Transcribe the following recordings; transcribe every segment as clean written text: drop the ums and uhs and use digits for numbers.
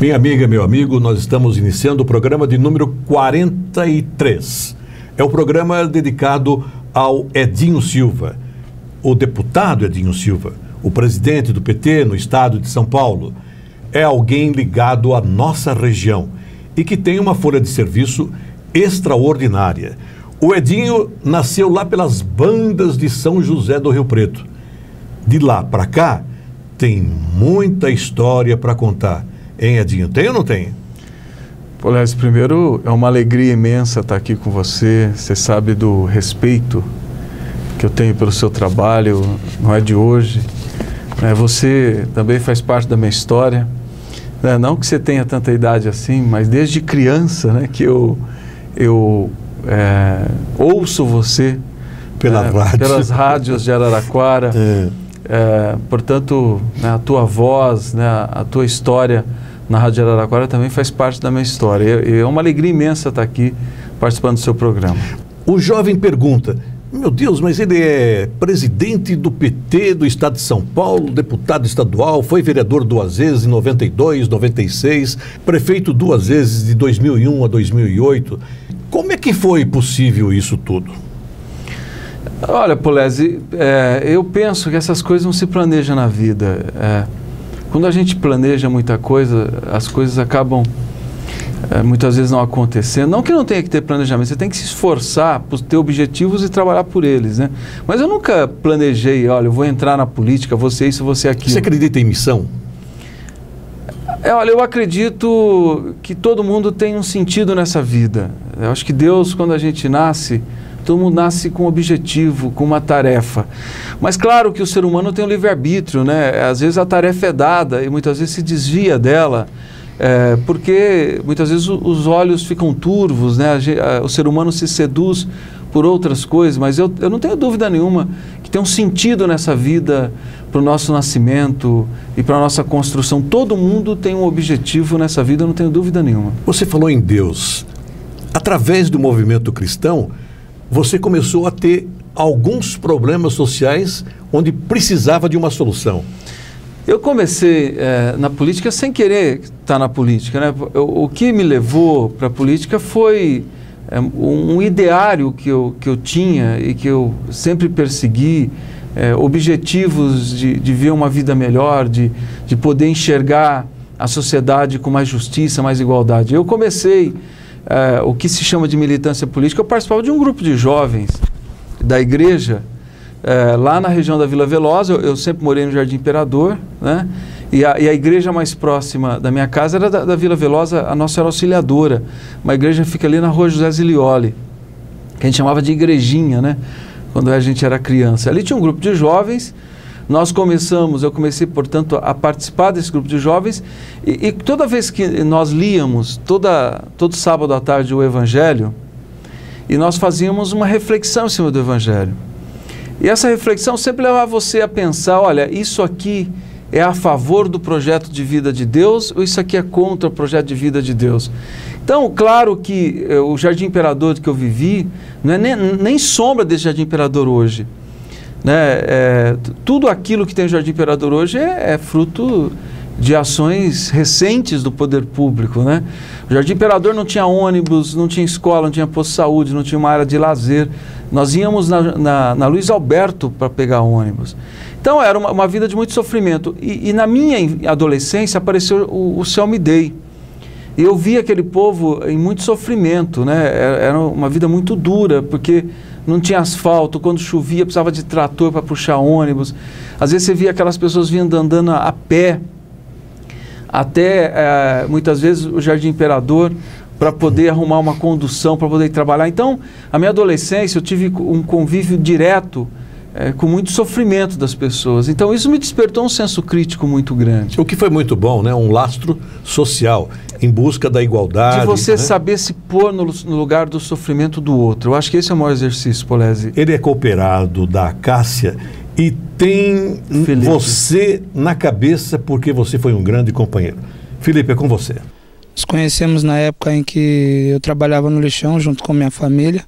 Minha amiga, meu amigo, nós estamos iniciando o programa de número 43. É o programa dedicado ao Edinho Silva, o deputado Edinho Silva, o presidente do PT no estado de São Paulo. É alguém ligado à nossa região e que tem uma folha de serviço extraordinária. O Edinho nasceu lá pelas bandas de São José do Rio Preto. De lá para cá, tem muita história para contar. Hein, Edinho? Tem ou não tem? Polese, primeiro é uma alegria imensa estar aqui com você. Você sabe do respeito que eu tenho pelo seu trabalho, não é de hoje. Você também faz parte da minha história. Não que você tenha tanta idade assim, mas desde criança que eu ouço você pelas rádios de Araraquara. Portanto, a tua voz, a tua história na Rádio Araraquara também faz parte da minha história. É uma alegria imensa estar aqui participando do seu programa. O jovem pergunta: meu Deus, mas ele é presidente do PT do estado de São Paulo, deputado estadual, foi vereador 2 vezes em 92, 96, prefeito 2 vezes de 2001 a 2008. Como é que foi possível isso tudo? Olha, Polese, eu penso que essas coisas não se planejam na vida. Quando a gente planeja muita coisa, as coisas acabam muitas vezes não acontecendo. Não que não tenha que ter planejamento, você tem que se esforçar por ter objetivos e trabalhar por eles, né? Mas eu nunca planejei, olha, eu vou entrar na política, vou ser isso, vou ser aquilo. Você acredita em missão? Olha, eu acredito que todo mundo tem um sentido nessa vida. Eu acho que Deus, quando a gente nasce, todo mundo nasce com um objetivo, com uma tarefa. Mas claro que o ser humano tem um livre-arbítrio, né? Às vezes a tarefa é dada e muitas vezes se desvia dela, porque muitas vezes os olhos ficam turvos, né? O ser humano se seduz por outras coisas, mas eu não tenho dúvida nenhuma que tem um sentido nessa vida para o nosso nascimento e para a nossa construção. Todo mundo tem um objetivo nessa vida, eu não tenho dúvida nenhuma. Você falou em Deus. Através do movimento cristão, você começou a ter alguns problemas sociais onde precisava de uma solução. Eu comecei na política sem querer estar na política, né? O que me levou para a política foi um ideário que eu tinha e que eu sempre persegui, objetivos de ver uma vida melhor, de poder enxergar a sociedade com mais justiça, mais igualdade. Eu comecei o que se chama de militância política. Eu participava de um grupo de jovens da igreja, lá na região da Vila Veloz. Eu sempre morei no Jardim Imperador, né? E a igreja mais próxima da minha casa era da Vila Veloz, a Nossa Senhora Auxiliadora, uma igreja que fica ali na Rua José Zilioli, que a gente chamava de igrejinha, né? Quando a gente era criança. Ali tinha um grupo de jovens. Eu comecei, portanto, a participar desse grupo de jovens e toda vez que nós líamos, todo sábado à tarde, o Evangelho, e nós fazíamos uma reflexão em cima do Evangelho. E essa reflexão sempre levava você a pensar, olha, isso aqui é a favor do projeto de vida de Deus ou isso aqui é contra o projeto de vida de Deus? Então, claro que o Jardim Imperador que eu vivi não é nem sombra desse Jardim Imperador hoje. Tudo aquilo que tem o Jardim Imperador hoje é fruto de ações recentes do poder público, né? O Jardim Imperador não tinha ônibus, não tinha escola, não tinha posto de saúde, não tinha uma área de lazer. Nós íamos na Luiz Alberto para pegar ônibus. Então era uma vida de muito sofrimento. E na minha adolescência apareceu o Selmy Day. E eu vi aquele povo em muito sofrimento, né? Era uma vida muito dura, porque não tinha asfalto, quando chovia precisava de trator para puxar ônibus. Às vezes você via aquelas pessoas vindo andando a pé, até muitas vezes o Jardim Imperador, para poder arrumar uma condução, para poder ir trabalhar. Então, a minha adolescência eu tive um convívio direto com muito sofrimento das pessoas. Então isso me despertou um senso crítico muito grande. O que foi muito bom, né? Um lastro social, em busca da igualdade. De você saber se pôr no lugar do sofrimento do outro. Eu acho que esse é o maior exercício, Polese. Ele é cooperado da Cássia e tem Felipe, você na cabeça porque você foi um grande companheiro. Felipe, é com você. Nos conhecemos na época em que eu trabalhava no lixão junto com minha família,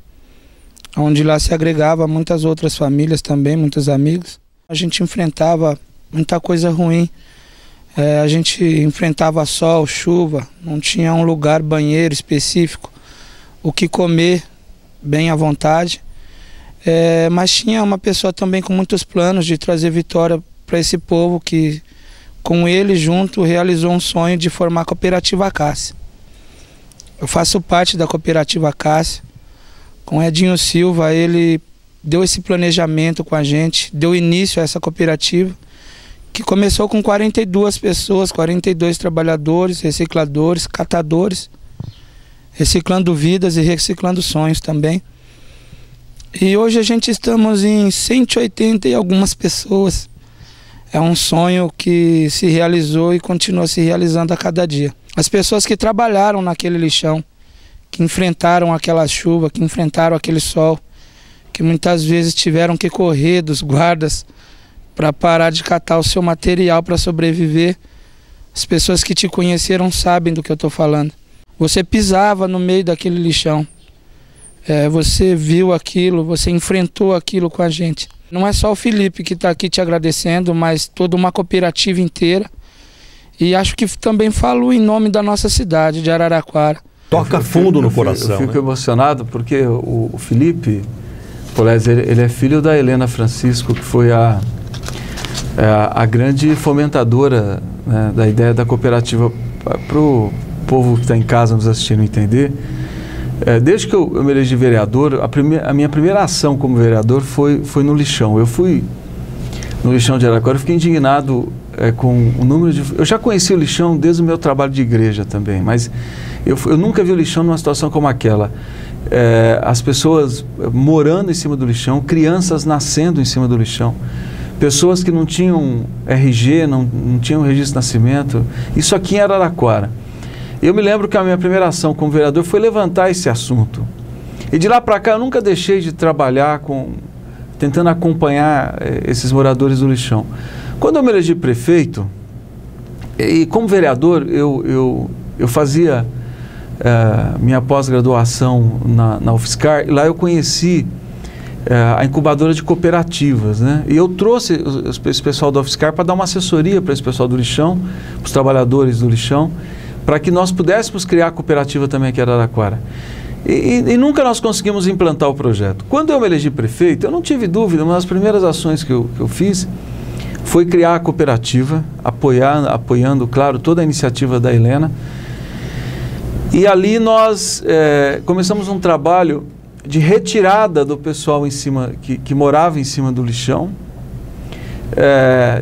onde lá se agregava muitas outras famílias também, muitos amigos. A gente enfrentava muita coisa ruim A gente enfrentava sol, chuva, não tinha um lugar, banheiro específico, o que comer bem à vontade. Mas tinha uma pessoa também com muitos planos de trazer vitória para esse povo que, com ele junto, realizou um sonho de formar a Cooperativa Acácia. Eu faço parte da Cooperativa Acácia. Com Edinho Silva, ele deu esse planejamento com a gente, deu início a essa cooperativa, que começou com 42 pessoas, 42 trabalhadores, recicladores, catadores, reciclando vidas e reciclando sonhos também. E hoje a gente estamos em 180 e algumas pessoas. É um sonho que se realizou e continua se realizando a cada dia. As pessoas que trabalharam naquele lixão, que enfrentaram aquela chuva, que enfrentaram aquele sol, que muitas vezes tiveram que correr dos guardas para parar de catar o seu material para sobreviver. As pessoas que te conheceram sabem do que eu estou falando. Você pisava no meio daquele lixão. Você viu aquilo, você enfrentou aquilo com a gente. Não é só o Felipe que está aqui te agradecendo, mas toda uma cooperativa inteira. E acho que também falo em nome da nossa cidade, de Araraquara. Toca fundo no coração. Eu fico emocionado porque o Felipe, Polese, ele é filho da Helena Francisco, que foi a grande fomentadora, né, da ideia da cooperativa. Para o povo que está em casa nos assistindo entender, desde que eu me elegi vereador, a minha primeira ação como vereador foi no lixão. Eu fui no lixão de Araraquara, eu fiquei indignado com o número de... Eu já conheci o lixão desde o meu trabalho de igreja também, mas eu nunca vi o lixão numa situação como aquela. As pessoas morando em cima do lixão, crianças nascendo em cima do lixão, pessoas que não tinham RG, não tinham registro de nascimento. Isso aqui em Araraquara. Eu me lembro que a minha primeira ação como vereador foi levantar esse assunto. E de lá para cá eu nunca deixei de trabalhar tentando acompanhar esses moradores do lixão. Quando eu me elegi prefeito, e como vereador, eu fazia minha pós-graduação na UFSCar, e lá eu conheci a incubadora de cooperativas, né? E eu trouxe esse pessoal da UFSCar para dar uma assessoria para esse pessoal do lixão, para os trabalhadores do lixão, para que nós pudéssemos criar a cooperativa também aqui em Araraquara. E nunca nós conseguimos implantar o projeto. Quando eu me elegi prefeito, eu não tive dúvida, uma das primeiras ações que eu fiz foi criar a cooperativa, apoiando, claro, toda a iniciativa da Helena. E ali nós começamos um trabalho de retirada do pessoal em cima, que morava em cima do lixão,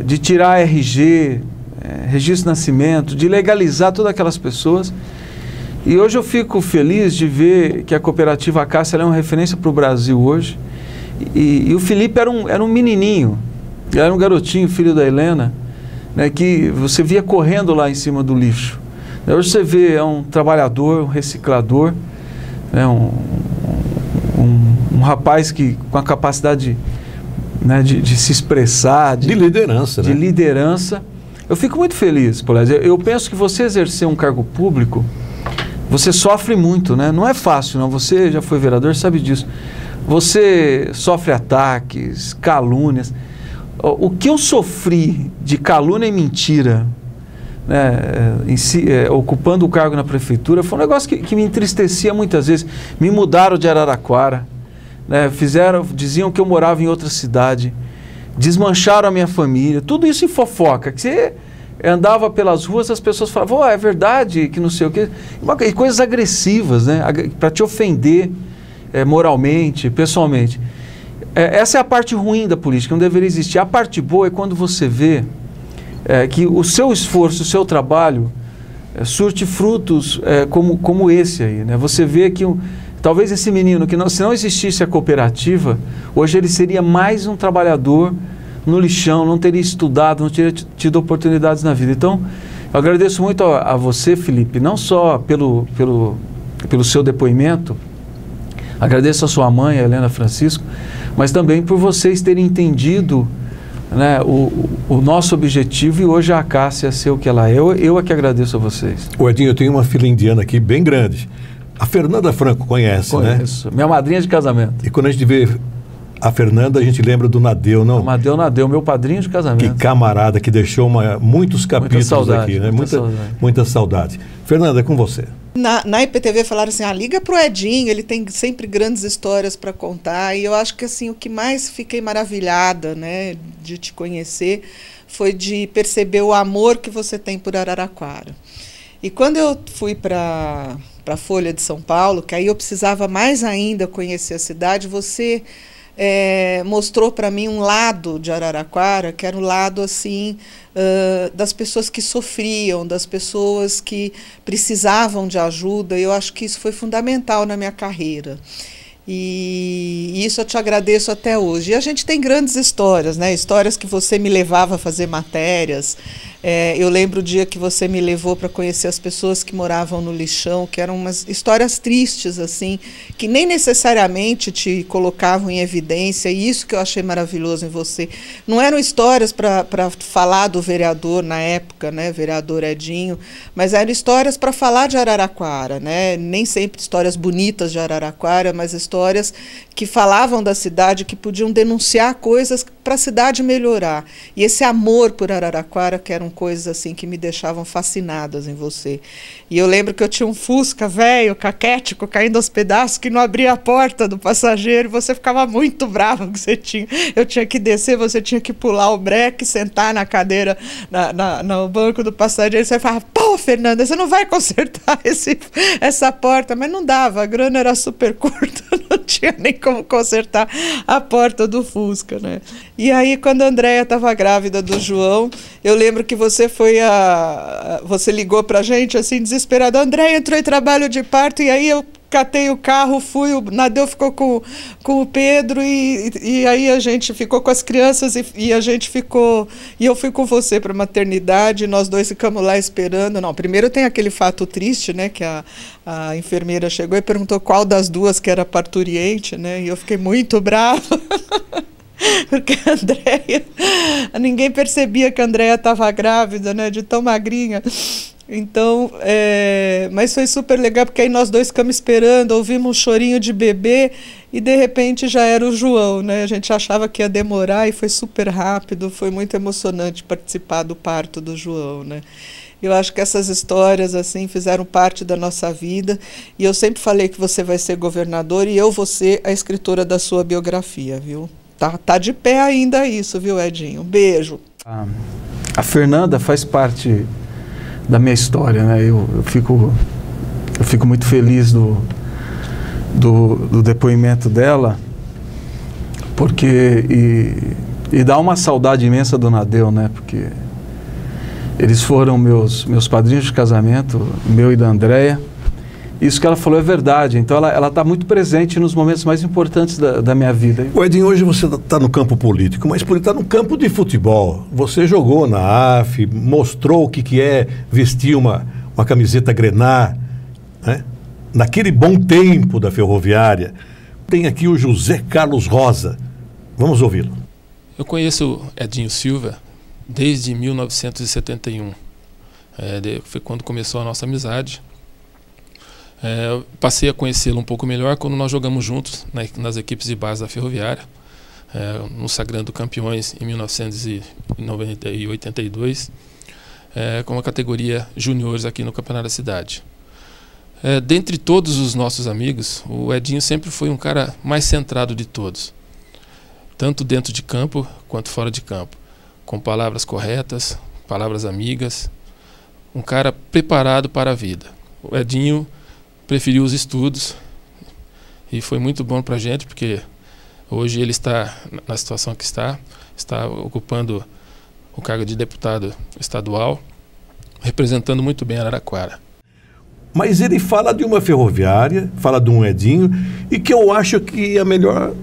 de tirar RG, registro de nascimento, de legalizar todas aquelas pessoas. E hoje eu fico feliz de ver que a Cooperativa Acácia é uma referência para o Brasil hoje. E o Felipe era um menininho, ele era um garotinho, filho da Helena, né, que você via correndo lá em cima do lixo. Hoje você vê, é um trabalhador, um reciclador, né, um rapaz com a capacidade, né, de se expressar. De liderança. De liderança. Eu fico muito feliz, Polese. Eu penso que você exercer um cargo público, você sofre muito, né? Não é fácil, não. Você já foi vereador, sabe disso. Você sofre ataques, calúnias. O que eu sofri de calúnia e mentira, né, ocupando o cargo na prefeitura, foi um negócio que me entristecia muitas vezes. Me mudaram de Araraquara, né, diziam que eu morava em outra cidade, desmancharam a minha família, tudo isso em fofoca, que você andava pelas ruas, as pessoas falavam, é verdade, que não sei o quê, e coisas agressivas, né, para te ofender moralmente, pessoalmente. Essa é a parte ruim da política, não deveria existir. A parte boa é quando você vê que o seu esforço, o seu trabalho surte frutos como esse aí, né? Você vê que talvez esse menino, se não existisse a cooperativa, hoje ele seria mais um trabalhador no lixão, não teria estudado, não teria tido oportunidades na vida. Então, eu agradeço muito a você, Felipe, não só pelo seu depoimento, agradeço a sua mãe, a Helena Francisco, mas também por vocês terem entendido, né, o nosso objetivo e hoje a Acácia ser o que ela é. Eu é que agradeço a vocês. O Edinho, eu tenho uma filha indiana aqui bem grande. A Fernanda Franco conhece, né? Conheço. Minha madrinha de casamento. E quando a gente vê A Fernanda, a gente lembra do Nadeu, não? Amadeu Nadeu, meu padrinho de casamento. Que camarada que deixou muitos capítulos saudade, aqui, né? saudade. Muita saudade. Fernanda, é com você. Na IPTV falaram assim, liga pro Edinho, ele tem sempre grandes histórias para contar. E eu acho que assim, o que mais fiquei maravilhada, né, de te conhecer foi de perceber o amor que você tem por Araraquara. E quando eu fui para a Folha de São Paulo, que aí eu precisava mais ainda conhecer a cidade, você mostrou para mim um lado de Araraquara, que era um lado assim das pessoas que sofriam, das pessoas que precisavam de ajuda. E eu acho que isso foi fundamental na minha carreira. E isso eu te agradeço até hoje. E a gente tem grandes histórias, né? Histórias que você me levava a fazer matérias. Eu lembro o dia que você me levou para conhecer as pessoas que moravam no lixão, que eram umas histórias tristes, assim, que nem necessariamente te colocavam em evidência, e isso que eu achei maravilhoso em você. Não eram histórias para falar do vereador na época, né, vereador Edinho, mas eram histórias para falar de Araraquara, né? Nem sempre histórias bonitas de Araraquara, mas histórias que falavam da cidade, que podiam denunciar coisas para a cidade melhorar. E esse amor por Araraquara, que eram coisas assim que me deixavam fascinadas em você. E eu lembro que eu tinha um Fusca velho, caquético, caindo aos pedaços, que não abria a porta do passageiro, e você ficava muito bravo que você tinha. Eu tinha que descer, você tinha que pular o breque, sentar na cadeira, no banco do passageiro, e você falava, pô, Fernanda, você não vai consertar essa porta, mas não dava, a grana era super curta, não tinha nem como consertar a porta do Fusca, né? E aí, quando a Andréia estava grávida do João, eu lembro que você você ligou pra gente assim, desesperada, Andréia entrou em trabalho de parto, e aí eu catei o carro, fui, o Nadeu ficou com o Pedro, e aí a gente ficou com as crianças, e a gente ficou, e eu fui com você para a maternidade, nós dois ficamos lá esperando. Não, primeiro tem aquele fato triste, né, que a enfermeira chegou e perguntou qual das duas que era parturiente, né, e eu fiquei muito brava. Porque a Andréia, ninguém percebia que a Andréia estava grávida, né, de tão magrinha. Então, mas foi super legal, porque aí nós dois ficamos esperando, ouvimos um chorinho de bebê e de repente já era o João, né? A gente achava que ia demorar e foi super rápido, foi muito emocionante participar do parto do João, né? Eu acho que essas histórias assim fizeram parte da nossa vida, e eu sempre falei que você vai ser governador e eu vou ser a escritora da sua biografia, viu? Tá de pé ainda isso, viu, Edinho? Um beijo. A Fernanda faz parte da minha história, né? Eu fico muito feliz do depoimento dela, porque e dá uma saudade imensa do Nadeu, né? Porque eles foram meus padrinhos de casamento, meu e da Andréia. Isso que ela falou é verdade, então ela está muito presente nos momentos mais importantes da minha vida. O Edinho, hoje você está no campo político, mas por estar no campo de futebol, você jogou na AF, mostrou o que é vestir uma camiseta grená, né? Naquele bom tempo da Ferroviária. Tem aqui o José Carlos Rosa, vamos ouvi-lo. Eu conheço Edinho Silva desde 1971, foi quando começou a nossa amizade. Passei a conhecê-lo um pouco melhor quando nós jogamos juntos nas equipes de base da Ferroviária, nos Sagrando Campeões em 1982, com a categoria juniores aqui no Campeonato da Cidade. Dentre todos os nossos amigos, o Edinho sempre foi um cara mais centrado de todos, tanto dentro de campo quanto fora de campo, com palavras corretas, palavras amigas, um cara preparado para a vida. O Edinho preferiu os estudos e foi muito bom para a gente, porque hoje ele está na situação que está ocupando o cargo de deputado estadual, representando muito bem Araraquara. Mas ele fala de uma Ferroviária, fala de um Edinho, e que eu acho que a melhor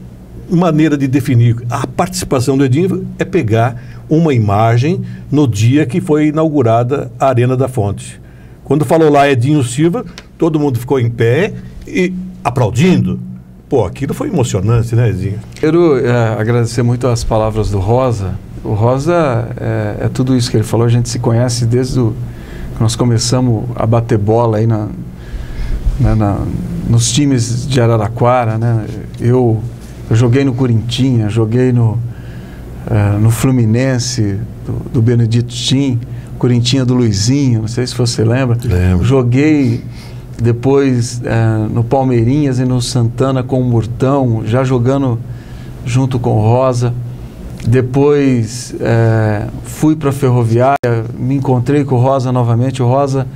maneira de definir a participação do Edinho é pegar uma imagem no dia que foi inaugurada a Arena da Fonte. Quando falou lá Edinho Silva, todo mundo ficou em pé e aplaudindo. Pô, aquilo foi emocionante, né, Edinho? Quero agradecer muito as palavras do Rosa. O Rosa é tudo isso que ele falou. A gente se conhece desde que nós começamos a bater bola aí nos times de Araraquara, né? Eu Eu joguei no Corinthians, joguei no Fluminense, do Benedito Tim, Corinthians do Luizinho, não sei se você lembra. Lembro. Joguei depois no Palmeirinhas e no Santana com o Murtão, já jogando junto com o Rosa. Depois fui para a Ferroviária, me encontrei com o Rosa novamente. O Rosa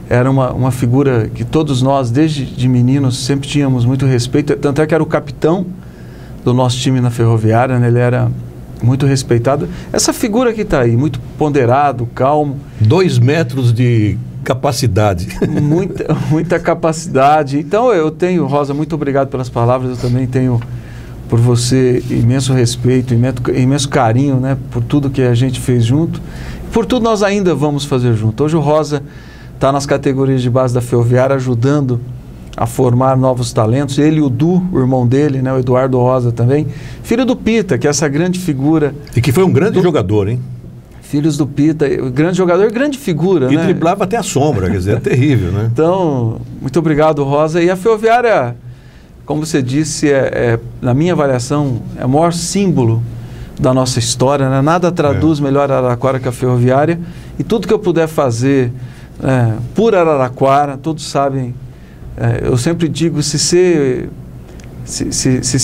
era uma figura que todos nós, desde de meninos, sempre tínhamos muito respeito. Tanto é que era o capitão do nosso time na Ferroviária, né? Ele era muito respeitado. Essa figura que está aí, muito ponderado, calmo. 2 metros de capacidade. Muita capacidade. Então eu tenho, Rosa, muito obrigado pelas palavras. Eu também tenho por você imenso respeito, imenso carinho, né? Por tudo que a gente fez junto. Por tudo nós ainda vamos fazer junto. Hoje o Rosa está nas categorias de base da Ferroviária, ajudando a formar novos talentos. Ele e o Du, o irmão dele, né, o Eduardo Rosa também, filho do Pita, que é essa grande figura. E que foi um grande jogador, hein? Filhos do Pita, grande jogador, grande figura, e né? driblava até a sombra, quer dizer, é terrível, né? Então, muito obrigado, Rosa. E a Ferroviária, como você disse, na minha avaliação, é o maior símbolo da nossa história, né? Nada traduz melhor Araraquara que a Ferroviária. E tudo que eu puder fazer por Araraquara, todos sabem. Eu sempre digo, se ser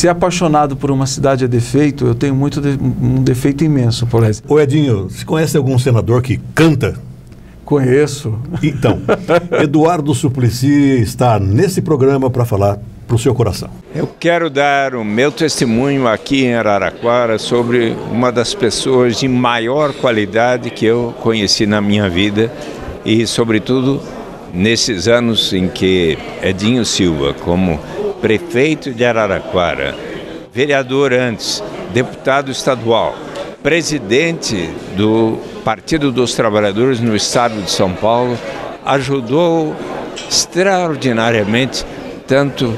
apaixonado por uma cidade é defeito, eu tenho um defeito imenso, por exemplo. Ô Edinho, você conhece algum senador que canta? Conheço. Então, Eduardo Suplicy está nesse programa para falar para o seu coração. Eu quero dar o meu testemunho aqui em Araraquara sobre uma das pessoas de maior qualidade que eu conheci na minha vida e, sobretudo, nesses anos em que Edinho Silva, como prefeito de Araraquara, vereador antes, deputado estadual, presidente do Partido dos Trabalhadores no estado de São Paulo, ajudou extraordinariamente tanto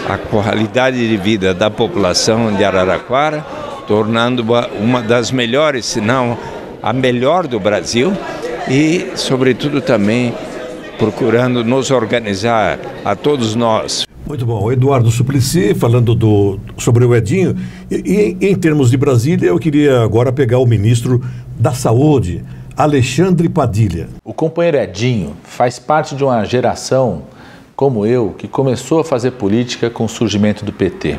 a qualidade de vida da população de Araraquara, tornando-a uma das melhores, se não a melhor do Brasil, e, sobretudo, também procurando nos organizar a todos nós. Muito bom. O Eduardo Suplicy, falando sobre o Edinho, e em termos de Brasília, eu queria agora pegar o ministro da Saúde, Alexandre Padilha. O companheiro Edinho faz parte de uma geração, como eu, que começou a fazer política com o surgimento do PT.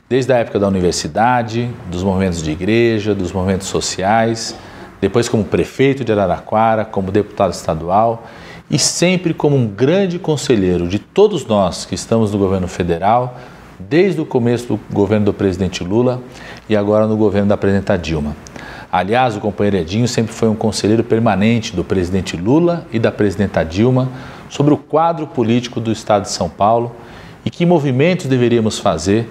Desde a época da universidade, dos movimentos de igreja, dos movimentos sociais, depois como prefeito de Araraquara, como deputado estadual e sempre como um grande conselheiro de todos nós que estamos no governo federal, desde o começo do governo do presidente Lula e agora no governo da presidenta Dilma. Aliás, o companheiro Edinho sempre foi um conselheiro permanente do presidente Lula e da presidenta Dilma sobre o quadro político do estado de São Paulo e que movimentos deveríamos fazer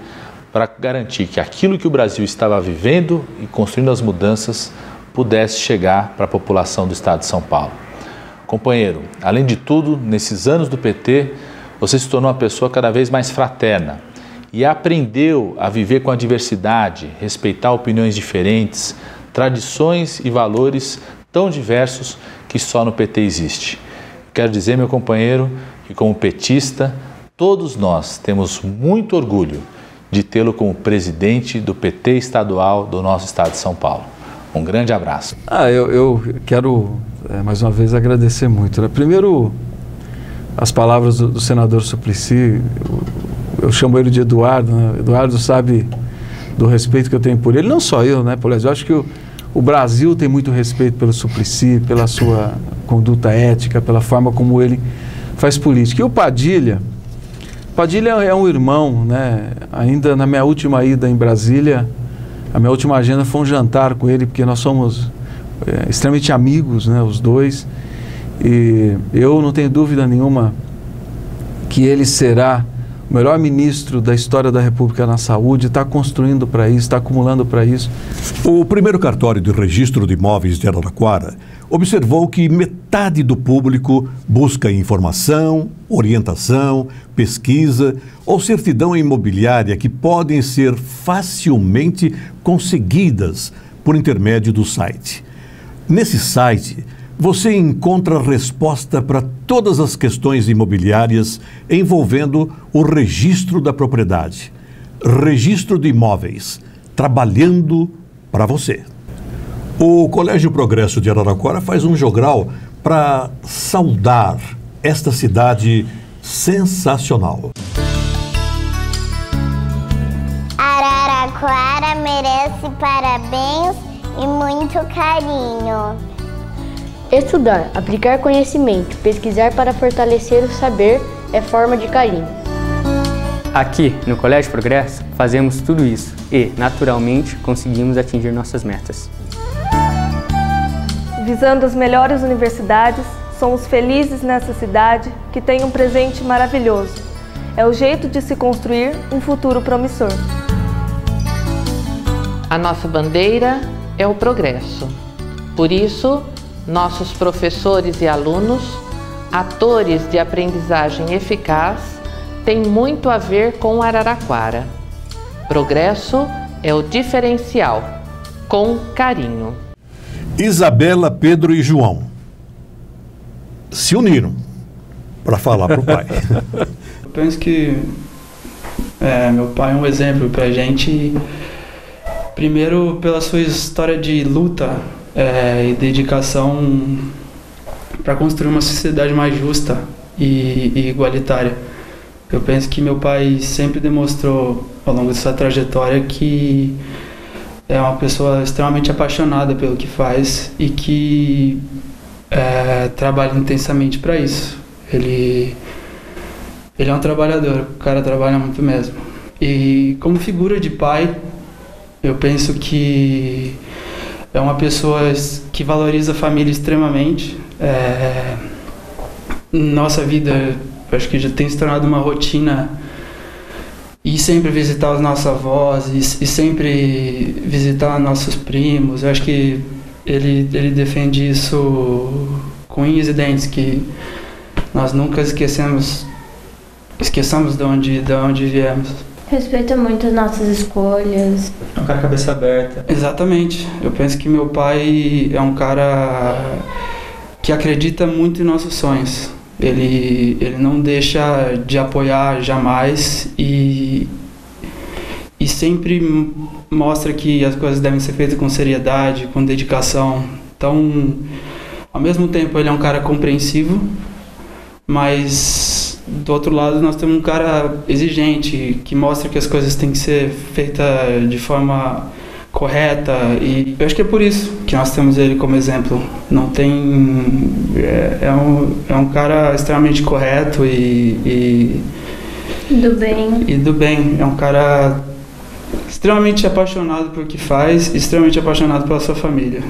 para garantir que aquilo que o Brasil estava vivendo e construindo as mudanças pudesse chegar para a população do estado de São Paulo. Companheiro, além de tudo, nesses anos do PT, você se tornou uma pessoa cada vez mais fraterna e aprendeu a viver com a diversidade, respeitar opiniões diferentes, tradições e valores tão diversos que só no PT existe. Quero dizer, meu companheiro, que como petista, todos nós temos muito orgulho de tê-lo como presidente do PT estadual do nosso estado de São Paulo. Um grande abraço. Eu quero, mais uma vez, agradecer muito, né? Primeiro, as palavras do senador Suplicy, eu chamo ele de Eduardo, né? Eduardo sabe do respeito que eu tenho por ele, não só eu, né, Polésio? Eu acho que o Brasil tem muito respeito pelo Suplicy, pela sua conduta ética, pela forma como ele faz política. E o Padilha é um irmão, né? Ainda na minha última ida em Brasília, a minha última agenda foi um jantar com ele, porque nós somos extremamente amigos, né, os dois. E eu não tenho dúvida nenhuma que ele será o melhor ministro da história da República na saúde, está construindo para isso, está acumulando para isso. O primeiro cartório de registro de imóveis de Araraquara observou que metade do público busca informação, orientação, pesquisa ou certidão imobiliária que podem ser facilmente conseguidas por intermédio do site. Nesse site, você encontra resposta para todas as questões imobiliárias envolvendo o registro da propriedade. Registro de Imóveis, trabalhando para você. O Colégio Progresso de Araraquara faz um jogral para saudar esta cidade sensacional. Araraquara merece parabéns e muito carinho. Estudar, aplicar conhecimento, pesquisar para fortalecer o saber é forma de carinho. Aqui, no Colégio Progresso, fazemos tudo isso e, naturalmente, conseguimos atingir nossas metas. Visando as melhores universidades, somos felizes nessa cidade que tem um presente maravilhoso. É o jeito de se construir um futuro promissor. A nossa bandeira é o progresso. Por isso, nossos professores e alunos, atores de aprendizagem eficaz, têm muito a ver com Araraquara. Progresso é o diferencial, com carinho. Isabela, Pedro e João se uniram para falar para o pai. Eu penso que meu pai é um exemplo para a gente, primeiro pela sua história de luta e dedicação para construir uma sociedade mais justa e igualitária. Eu penso que meu pai sempre demonstrou ao longo de sua trajetória que é uma pessoa extremamente apaixonada pelo que faz e que trabalha intensamente para isso. Ele é um trabalhador, o cara trabalha muito mesmo. E como figura de pai, eu penso que é uma pessoa que valoriza a família extremamente. Nossa vida, acho que já tem se tornado uma rotina e sempre visitar os nossos avós e sempre visitar nossos primos. Eu acho que ele defende isso com unhas e dentes, que nós nunca esqueçamos de onde viemos. Respeita muito as nossas escolhas. É um cara cabeça aberta. Exatamente. Eu penso que meu pai é um cara que acredita muito em nossos sonhos. Ele não deixa de apoiar jamais e sempre mostra que as coisas devem ser feitas com seriedade, com dedicação. Então, ao mesmo tempo, ele é um cara compreensivo, mas do outro lado nós temos um cara exigente, que mostra que as coisas têm que ser feitas de forma correta, e eu acho que é por isso que nós temos ele como exemplo. Não tem... É um cara extremamente correto e do bem. É um cara extremamente apaixonado por que faz, extremamente apaixonado pela sua família.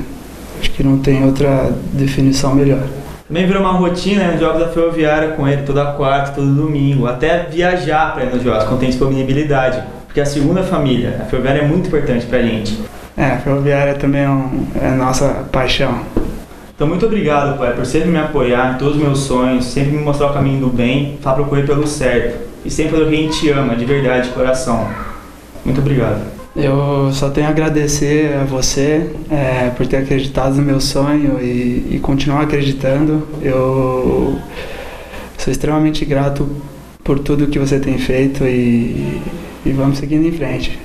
Acho que não tem outra definição melhor. Também virou uma rotina, né, jogos da Ferroviária com ele toda quarta, todo domingo, até viajar para ir nos jogos, quando tem disponibilidade. Porque a segunda família, a Ferroviária é muito importante pra gente. A Ferroviária também é a nossa paixão. Então muito obrigado, pai, por sempre me apoiar em todos os meus sonhos, sempre me mostrar o caminho do bem, falar pra eu correr pelo certo. E sempre fazer o que a gente ama, de verdade, de coração. Muito obrigado. Eu só tenho a agradecer a você por ter acreditado no meu sonho e continuar acreditando. Eu sou extremamente grato por tudo que você tem feito e vamos seguindo em frente.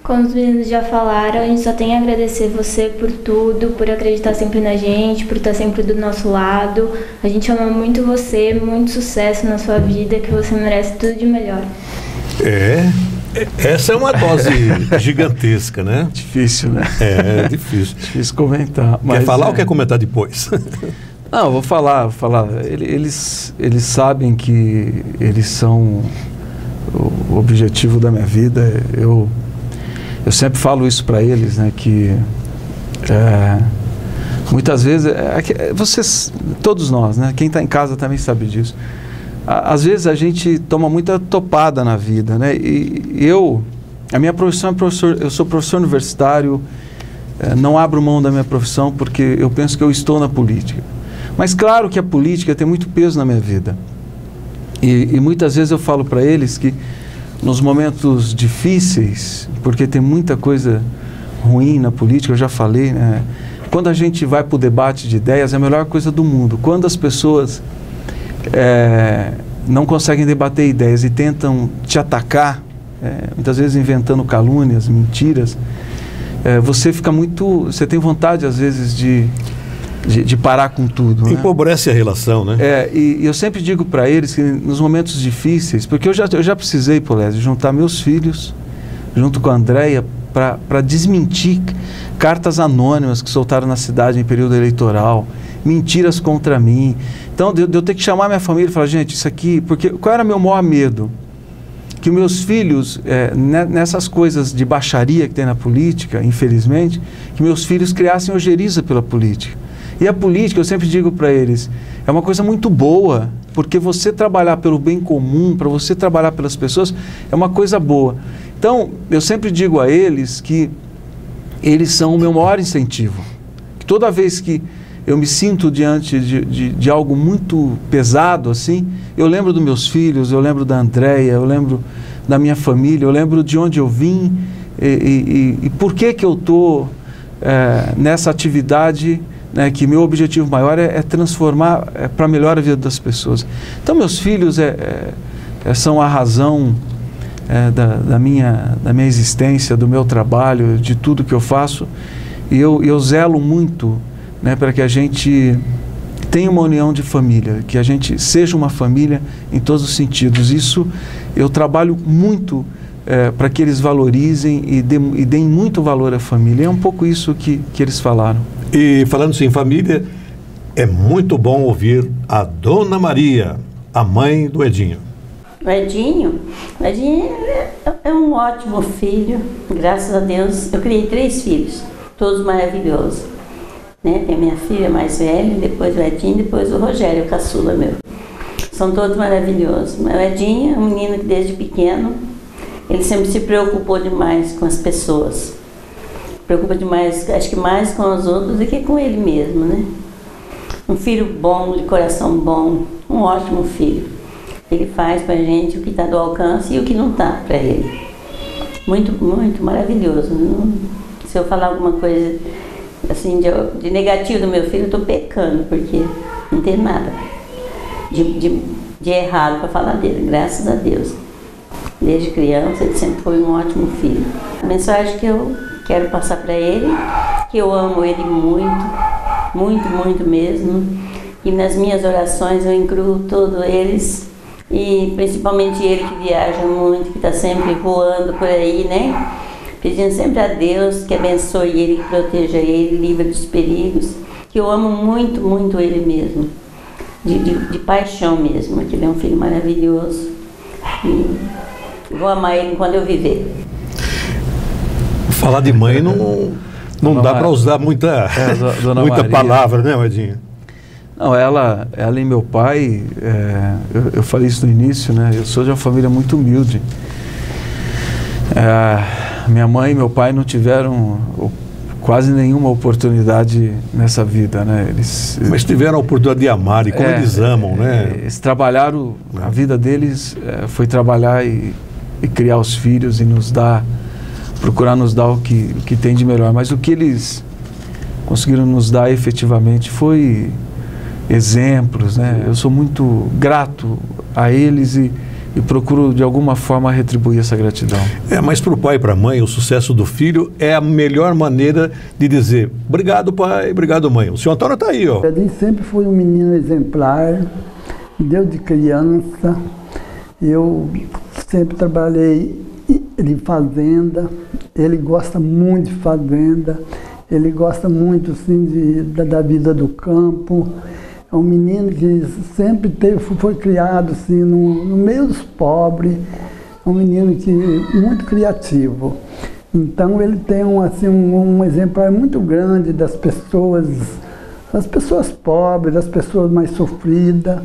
Como os meninos já falaram, a gente só tem a agradecer você por tudo, por acreditar sempre na gente, por estar sempre do nosso lado. A gente ama muito você, muito sucesso na sua vida, que você merece tudo de melhor. Essa é uma dose gigantesca, né? Difícil, né? É difícil. Difícil comentar. Quer falar ou quer comentar depois? Não, vou falar. Eles sabem que eles são o objetivo da minha vida. Eu sempre falo isso para eles, né? Que muitas vezes, vocês, todos nós, né? Quem está em casa também sabe disso. Às vezes a gente toma muita topada na vida, né? E a minha profissão é professor, eu sou professor universitário, não abro mão da minha profissão porque eu penso que eu estou na política. Mas claro que a política tem muito peso na minha vida. E muitas vezes eu falo para eles que nos momentos difíceis, porque tem muita coisa ruim na política, eu já falei, né? Quando a gente vai para o debate de ideias, é a melhor coisa do mundo. Quando as pessoas não conseguem debater ideias e tentam te atacar, muitas vezes inventando calúnias, mentiras, você fica muito... Você tem vontade, às vezes, de parar com tudo. Empobrece a relação, né? E eu sempre digo para eles que nos momentos difíceis, porque eu já precisei, Polésio, juntar meus filhos, junto com a Andréia, para desmentir cartas anônimas que soltaram na cidade em período eleitoral, mentiras contra mim. Então, eu ter que chamar minha família e falar, gente, isso aqui... Porque qual era meu maior medo? Que meus filhos, nessas coisas de baixaria que tem na política, infelizmente, que meus filhos criassem ojeriza pela política. E a política, eu sempre digo para eles, é uma coisa muito boa, porque você trabalhar pelo bem comum, para você trabalhar pelas pessoas, é uma coisa boa. Então, eu sempre digo a eles que eles são o meu maior incentivo. Que toda vez que eu me sinto diante de algo muito pesado, assim, eu lembro dos meus filhos, eu lembro da Andréia, eu lembro da minha família, eu lembro de onde eu vim e por que eu estou nessa atividade, né, que meu objetivo maior é transformar para melhorar a vida das pessoas. Então, meus filhos são a razão da minha existência, do meu trabalho, de tudo que eu faço, e eu zelo muito, né, para que a gente tenha uma união de família, que a gente seja uma família em todos os sentidos. Isso eu trabalho muito para que eles valorizem e deem muito valor à família. É um pouco isso que eles falaram. E falando-se em família, é muito bom ouvir a Dona Maria, a mãe do Edinho. O Edinho é um ótimo filho, graças a Deus. Eu criei 3 filhos, todos maravilhosos. Né? Tem a minha filha mais velha, depois o Edinho, depois o Rogério, o caçula meu. São todos maravilhosos. O Edinho é um menino que desde pequeno, ele sempre se preocupou demais com as pessoas. Preocupa demais, acho que mais com os outros do que com ele mesmo, né? Um filho bom, de coração bom, um ótimo filho. Ele faz pra gente o que está do alcance e o que não está para ele. Muito, muito maravilhoso. Se eu falar alguma coisa assim de negativo do meu filho, eu estou pecando, porque não tem nada de errado para falar dele, graças a Deus. Desde criança ele sempre foi um ótimo filho. A mensagem que eu quero passar para ele, que eu amo ele muito, muito, muito mesmo, e nas minhas orações eu incluo todos eles, e principalmente ele que viaja muito, que está sempre voando por aí, né? Pedindo sempre a Deus que abençoe ele, que proteja ele, livre dos perigos, que eu amo muito, muito ele mesmo, de paixão mesmo, que ele é um filho maravilhoso, e vou amar ele enquanto eu viver. Falar de mãe não dá para usar muita palavra, né, Edinho? Não, ela e meu pai, eu falei isso no início, né? Eu sou de uma família muito humilde. Minha mãe e meu pai não tiveram quase nenhuma oportunidade nessa vida, né? Mas tiveram a oportunidade de amar, e como eles amam, né? Eles trabalharam, a vida deles foi trabalhar e criar os filhos e procurar nos dar o que tem de melhor. Mas o que eles conseguiram nos dar efetivamente foi exemplos, né? Eu sou muito grato a eles e procuro de alguma forma retribuir essa gratidão. Mas para o pai e para a mãe, o sucesso do filho é a melhor maneira de dizer obrigado pai, obrigado mãe. O senhor Antônio está aí, ó. Edinho sempre foi um menino exemplar, desde criança. Eu sempre trabalhei em fazenda, ele gosta muito de fazenda, ele gosta muito assim, da vida do campo. É um menino que sempre foi criado assim, no meio dos pobres, é um menino muito criativo. Então ele tem um exemplar muito grande das pessoas pobres, das pessoas mais sofridas.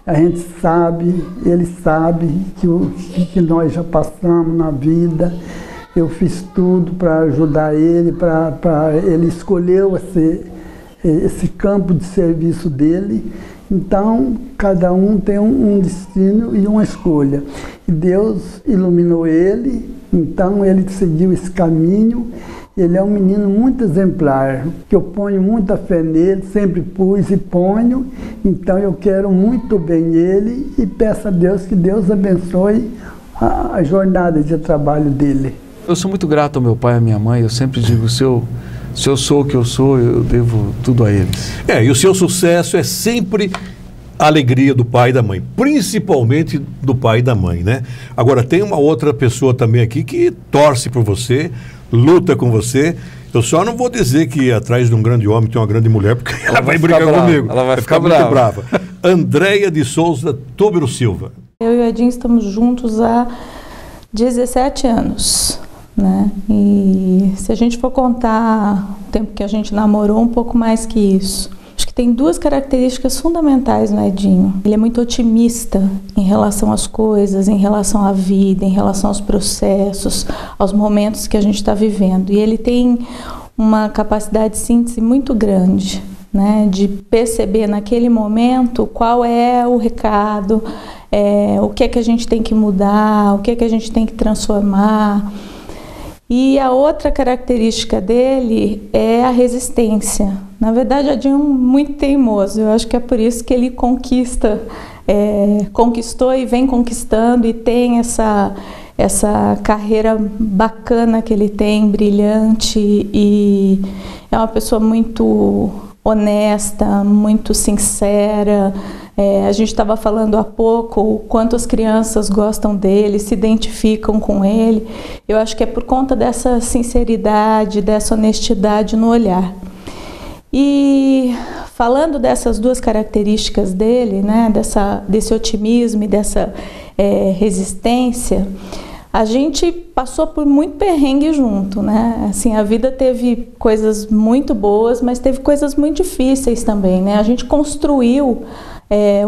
A gente sabe, ele sabe que nós já passamos na vida. Eu fiz tudo para ajudar ele, ele escolheu esse campo de serviço dele. Então, cada um tem um destino e uma escolha. E Deus iluminou ele, então ele seguiu esse caminho. Ele é um menino muito exemplar, que eu ponho muita fé nele, sempre pus e ponho. Então eu quero muito bem ele e peço a Deus que Deus abençoe a jornada de trabalho dele. Eu sou muito grato ao meu pai e à minha mãe. Eu sempre digo, se eu sou o que eu sou, eu devo tudo a eles. E o seu sucesso é sempre a alegria do pai e da mãe, principalmente do pai e da mãe, né? Agora, tem uma outra pessoa também aqui que torce por você, luta com você. Eu só não vou dizer que atrás de um grande homem tem uma grande mulher, porque ela vai brigar comigo. Ela vai ficar muito brava. Andréia de Souza Tobero Silva. Eu e o Edinho estamos juntos há 17 anos, né? E se a gente for contar o tempo que a gente namorou, um pouco mais que isso. Acho que tem duas características fundamentais no Edinho. Ele é muito otimista em relação às coisas, em relação à vida, em relação aos processos, aos momentos que a gente está vivendo. E ele tem uma capacidade de síntese muito grande, né? De perceber naquele momento qual é o recado, o que é que a gente tem que mudar, o que é que a gente tem que transformar. E a outra característica dele é a resistência. Na verdade, o Edinho é muito teimoso. Eu acho que é por isso que ele conquistou e vem conquistando e tem essa carreira bacana que ele tem, brilhante, e é uma pessoa muito honesta, muito sincera. A gente estava falando há pouco o quanto as crianças gostam dele, se identificam com ele. Eu acho que é por conta dessa sinceridade, dessa honestidade no olhar. E falando dessas duas características dele, né, desse otimismo e dessa resistência, a gente passou por muito perrengue junto, né? Assim, a vida teve coisas muito boas, mas teve coisas muito difíceis também, né? A gente construiu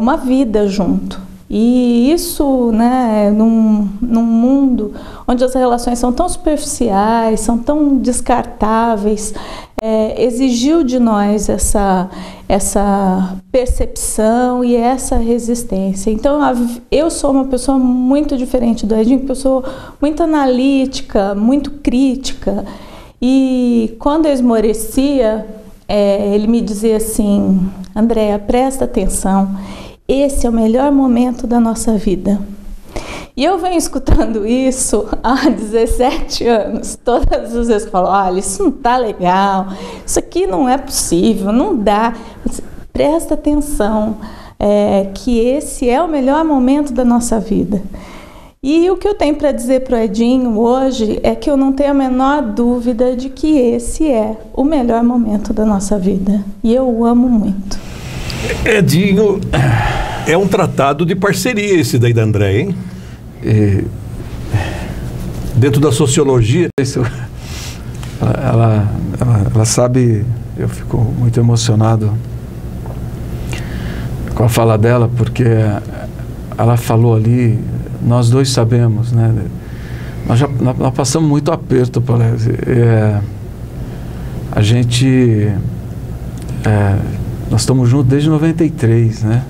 uma vida junto. E isso, né, num mundo onde as relações são tão superficiais, são tão descartáveis, exigiu de nós essa percepção e essa resistência. Então, eu sou uma pessoa muito diferente do Edinho, porque eu sou muito analítica, muito crítica. E quando eu esmorecia, ele me dizia assim: Andréia, presta atenção, esse é o melhor momento da nossa vida. E eu venho escutando isso há 17 anos. Todas as vezes que eu falo, olha, isso não está legal, isso aqui não é possível, não dá. Presta atenção, que esse é o melhor momento da nossa vida. E o que eu tenho para dizer para o Edinho hoje é que eu não tenho a menor dúvida de que esse é o melhor momento da nossa vida. E eu o amo muito. Edinho, é um tratado de parceria esse daí da Andréia, hein? Dentro da sociologia. Ela sabe, eu fico muito emocionado com a fala dela, porque ela falou ali, nós dois sabemos, né? Nós passamos muito aperto, Palese. A gente... nós estamos juntos desde 93, né?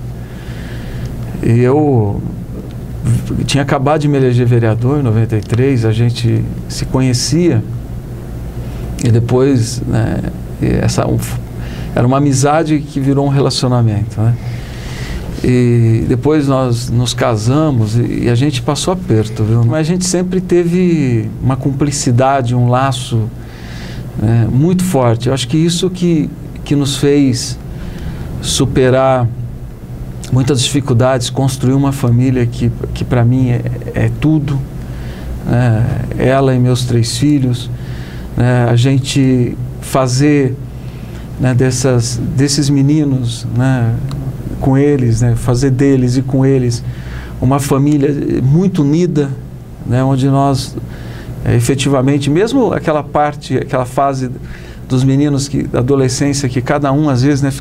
E eu tinha acabado de me eleger vereador em 93, a gente se conhecia e depois, né, era uma amizade que virou um relacionamento, né? E depois nós nos casamos e a gente passou aperto, viu? Mas a gente sempre teve uma cumplicidade, um laço, né, muito forte. Eu acho que isso que nos fez superar muitas dificuldades, construir uma família que para mim é tudo, né? Ela e meus 3 filhos, né? A gente fazer, né, desses meninos, né, com eles, né, fazer deles e com eles uma família muito unida, né, onde nós efetivamente, mesmo aquela fase dos meninos da adolescência, que cada um às vezes, né,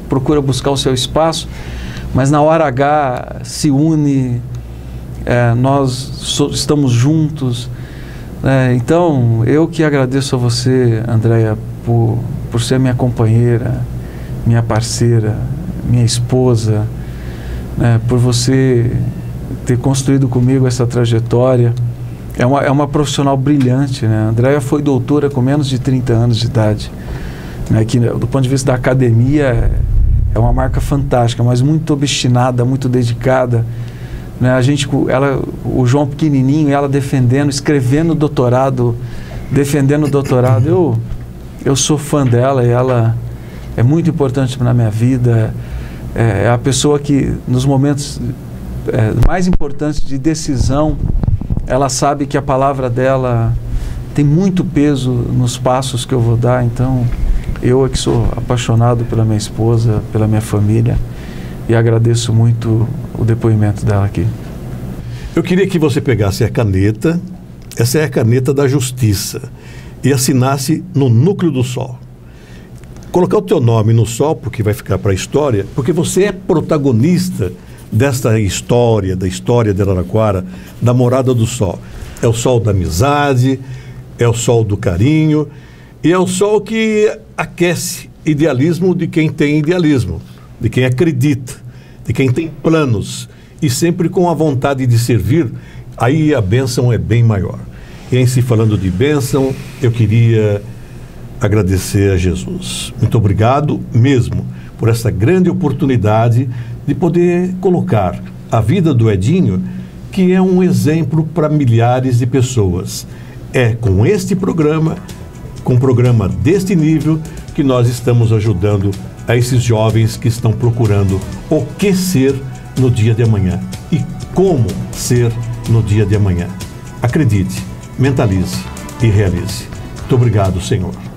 procura buscar o seu espaço, mas na hora H se une, nós estamos juntos, né? Então eu que agradeço a você, Andréia, por ser minha companheira, minha parceira, minha esposa, né, por você ter construído comigo essa trajetória. É uma profissional brilhante, né? A Andréia foi doutora com menos de 30 anos de idade, né? Que, do ponto de vista da academia, é uma marca fantástica, mas muito obstinada, muito dedicada, né? O João pequenininho, ela defendendo, escrevendo doutorado, defendendo o doutorado. Eu sou fã dela e ela é muito importante na minha vida. É a pessoa que, nos momentos mais importantes de decisão, ela sabe que a palavra dela tem muito peso nos passos que eu vou dar. Então, eu é que sou apaixonado pela minha esposa, pela minha família, e agradeço muito o depoimento dela aqui. Eu queria que você pegasse a caneta, essa é a caneta da justiça, e assinasse no núcleo do Sol. Colocar o teu nome no Sol, porque vai ficar para a história, porque você é protagonista desta história, da história de Araraquara, da Morada do Sol. É o sol da amizade, é o sol do carinho, e é o sol que aquece idealismo de quem tem idealismo, de quem acredita, de quem tem planos, e sempre com a vontade de servir. Aí a bênção é bem maior. E em se falando de bênção, eu queria agradecer a Jesus. Muito obrigado mesmo por essa grande oportunidade de poder colocar a vida do Edinho, que é um exemplo para milhares de pessoas. É com este programa, com um programa deste nível, que nós estamos ajudando a esses jovens que estão procurando o que ser no dia de amanhã e como ser no dia de amanhã. Acredite, mentalize e realize. Muito obrigado, Senhor.